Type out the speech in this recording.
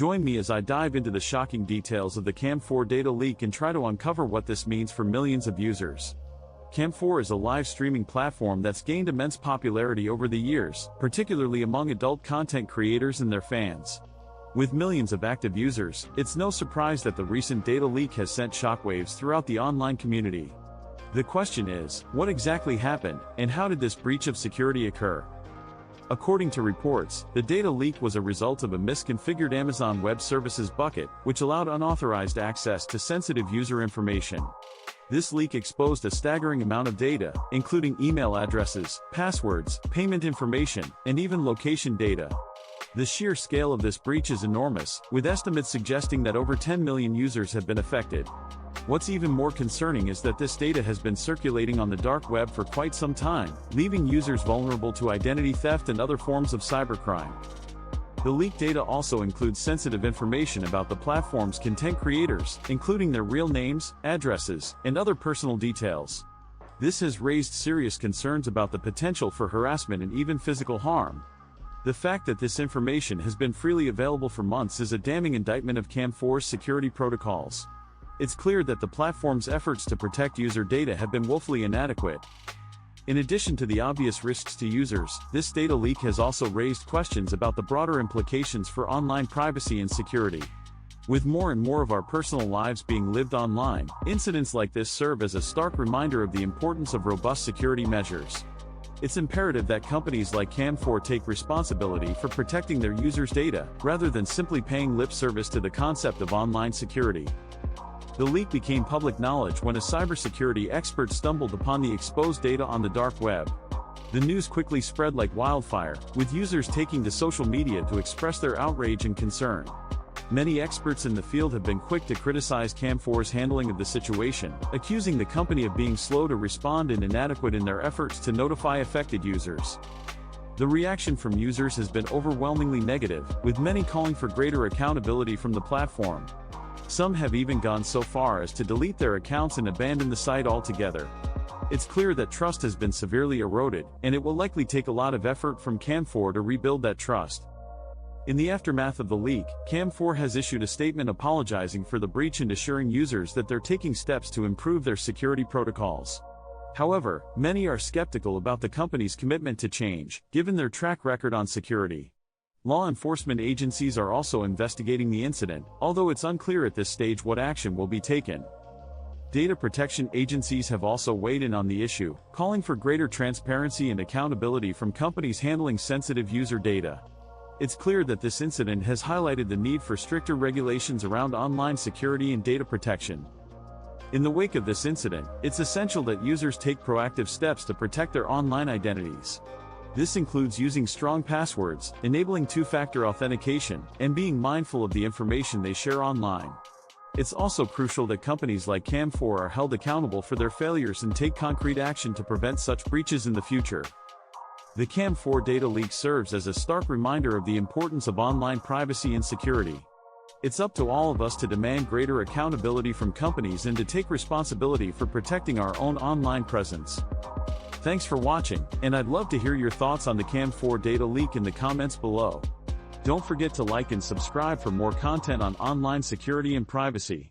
Join me as I dive into the shocking details of the CAM4 data leak and try to uncover what this means for millions of users. CAM4 is a live streaming platform that's gained immense popularity over the years, particularly among adult content creators and their fans. With millions of active users, it's no surprise that the recent data leak has sent shockwaves throughout the online community. The question is, what exactly happened, and how did this breach of security occur? According to reports, the data leak was a result of a misconfigured Amazon Web Services bucket, which allowed unauthorized access to sensitive user information. This leak exposed a staggering amount of data, including email addresses, passwords, payment information, and even location data. The sheer scale of this breach is enormous, with estimates suggesting that over 10 million users have been affected. What's even more concerning is that this data has been circulating on the dark web for quite some time, leaving users vulnerable to identity theft and other forms of cybercrime. The leaked data also includes sensitive information about the platform's content creators, including their real names, addresses, and other personal details. This has raised serious concerns about the potential for harassment and even physical harm. The fact that this information has been freely available for months is a damning indictment of CAM4's security protocols. It's clear that the platform's efforts to protect user data have been woefully inadequate. In addition to the obvious risks to users, this data leak has also raised questions about the broader implications for online privacy and security. With more and more of our personal lives being lived online, incidents like this serve as a stark reminder of the importance of robust security measures. It's imperative that companies like CAM4 take responsibility for protecting their users' data, rather than simply paying lip service to the concept of online security. The leak became public knowledge when a cybersecurity expert stumbled upon the exposed data on the dark web. The news quickly spread like wildfire, with users taking to social media to express their outrage and concern. Many experts in the field have been quick to criticize CAM4's handling of the situation, accusing the company of being slow to respond and inadequate in their efforts to notify affected users. The reaction from users has been overwhelmingly negative, with many calling for greater accountability from the platform. Some have even gone so far as to delete their accounts and abandon the site altogether. It's clear that trust has been severely eroded, and it will likely take a lot of effort from CAM4 to rebuild that trust. In the aftermath of the leak, CAM4 has issued a statement apologizing for the breach and assuring users that they're taking steps to improve their security protocols. However, many are skeptical about the company's commitment to change, given their track record on security. Law enforcement agencies are also investigating the incident, although it's unclear at this stage what action will be taken. Data protection agencies have also weighed in on the issue, calling for greater transparency and accountability from companies handling sensitive user data. It's clear that this incident has highlighted the need for stricter regulations around online security and data protection. In the wake of this incident, it's essential that users take proactive steps to protect their online identities. This includes using strong passwords, enabling two-factor authentication, and being mindful of the information they share online. It's also crucial that companies like CAM4 are held accountable for their failures and take concrete action to prevent such breaches in the future. The CAM4 data leak serves as a stark reminder of the importance of online privacy and security. It's up to all of us to demand greater accountability from companies and to take responsibility for protecting our own online presence. Thanks for watching, and I'd love to hear your thoughts on the CAM4 data leak in the comments below. Don't forget to like and subscribe for more content on online security and privacy.